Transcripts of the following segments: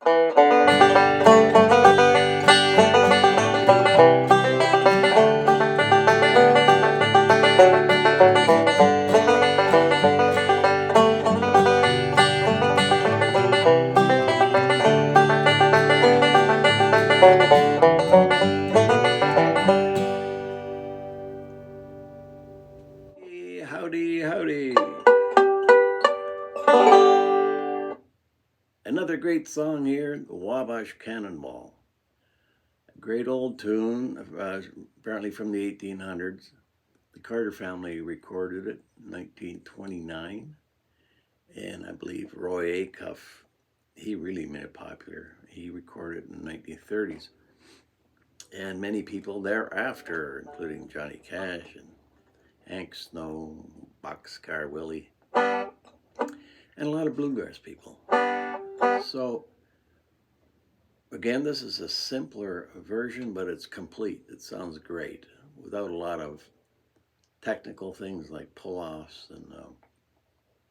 Howdy, howdy. Another great song here, the Wabash Cannonball. A great old tune, apparently from the 1800s. The Carter family recorded it in 1929. And I believe Roy Acuff, he really made it popular. He recorded it in the 1930s. And many people thereafter, including Johnny Cash and Hank Snow, Boxcar Willie, and a lot of bluegrass people. So, again, this is a simpler version, but it's complete. It sounds great without a lot of technical things like pull-offs and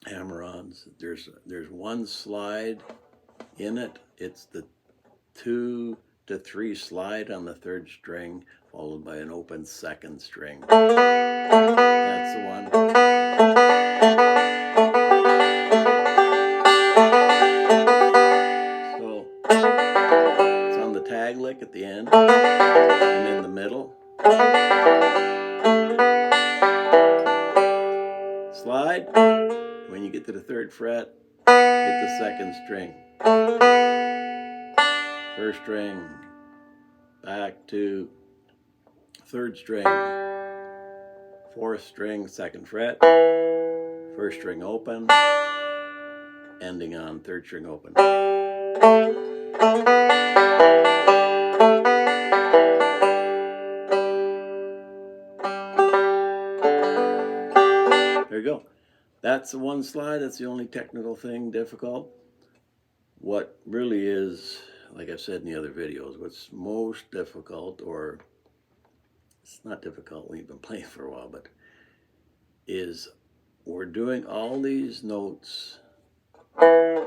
hammer-ons. There's one slide in it. It's the 2 to 3 slide on the 3rd string, followed by an open 2nd string. That's the one. So it's on the tag lick at the end and in the middle. Slide. When you get to the 3rd fret, hit the 2nd string. 1st string, back to 3rd string, 4th string, 2nd fret, 1st string open, ending on 3rd string open. There you go. That's the one slide. That's the only technical thing difficult. What really is, like I've said in the other videos, what's most difficult, or it's not difficult when you've been playing for a while, but is we're doing all these notes well,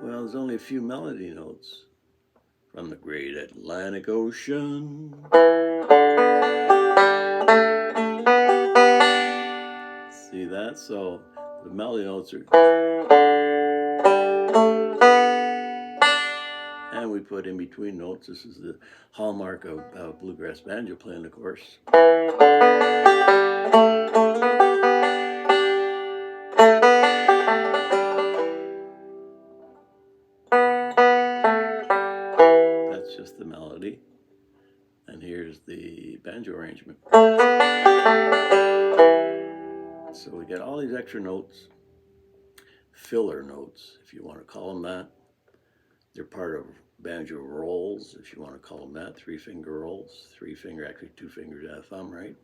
there's only a few melody notes from the great Atlantic Ocean. See that? So the melody notes are, and we put in between notes. This is the hallmark of bluegrass banjo playing, of course. That's just the melody. And here's the banjo arrangement. So we get all these extra notes, filler notes, if you want to call them that. They're part of banjo rolls, if you want to call them that, 3-finger rolls, 3-finger, actually 2 fingers and a thumb, right?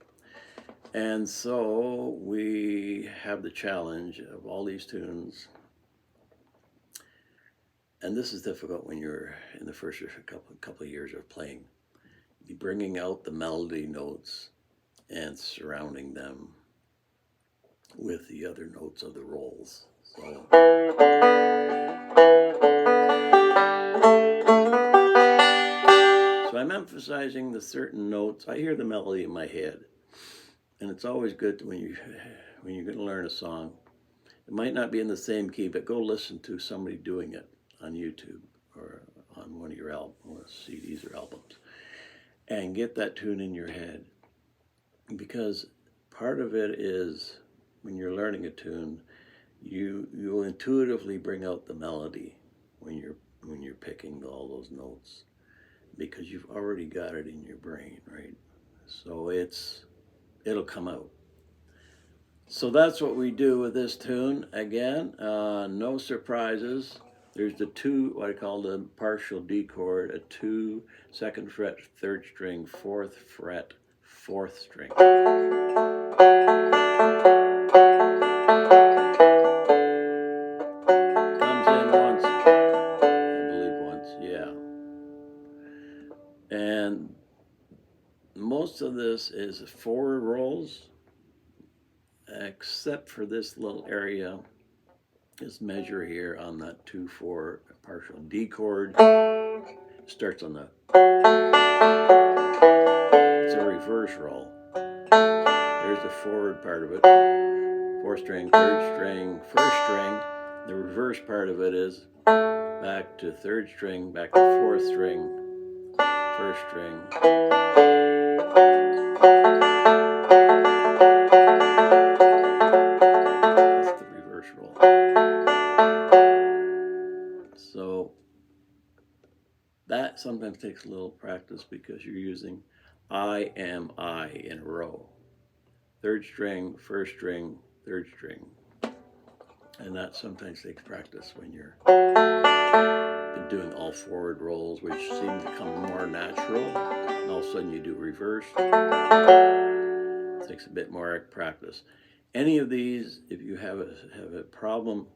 And so we have the challenge of all these tunes. And this is difficult when you're in the first couple of years of playing. You're bringing out the melody notes and surrounding them with the other notes of the rolls. So I'm emphasizing the certain notes. I hear the melody in my head, and it's always good when you're going to learn a song. It might not be in the same key, but go listen to somebody doing it on YouTube or on one of your CDs or albums, and get that tune in your head. Because part of it is when you're learning a tune, you'll intuitively bring out the melody when you're picking all those notes, because you've already got it in your brain, right? So it'll come out. So that's what we do with this tune. Again, no surprises. There's the 2, what I call the partial D chord, a 2, 2nd fret, 3rd string, 4th fret, 4th string. Comes in once, I believe once, yeah. And most of this is 4 rolls, except for this little area This measure here on that 2/4 partial D chord starts on the, it's a reverse roll. There's the forward part of it, 4th string, 3rd string, 1st string. The reverse part of it is back to 3rd string, back to 4th string, 1st string. That's the reverse roll. So that sometimes takes a little practice because you're using I in a row. 3rd string, 1st string, 3rd string. And that sometimes takes practice when you're been doing all forward rolls, which seem to come more natural. And all of a sudden you do reverse. It takes a bit more practice. Any of these, if you have a problem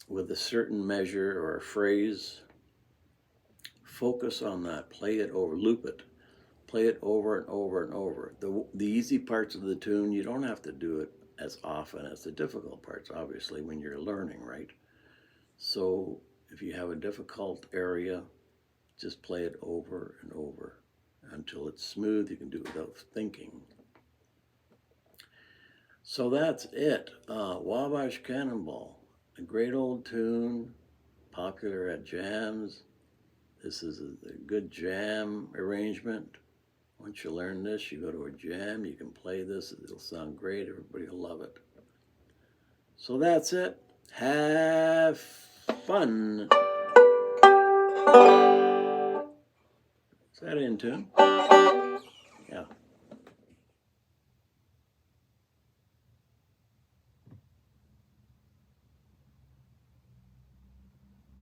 with a certain measure or a phrase, focus on that. Play it over, loop it. Play it over and over and over. The easy parts of the tune, you don't have to do it as often as the difficult parts, obviously, when you're learning, right? So if you have a difficult area, just play it over and over until it's smooth. You can do it without thinking. So that's it. Wabash Cannonball, a great old tune, popular at jams. This is a good jam arrangement. Once you learn this, you go to a jam, you can play this, it'll sound great, everybody will love it. So that's it. Have fun. Is that in tune? Yeah.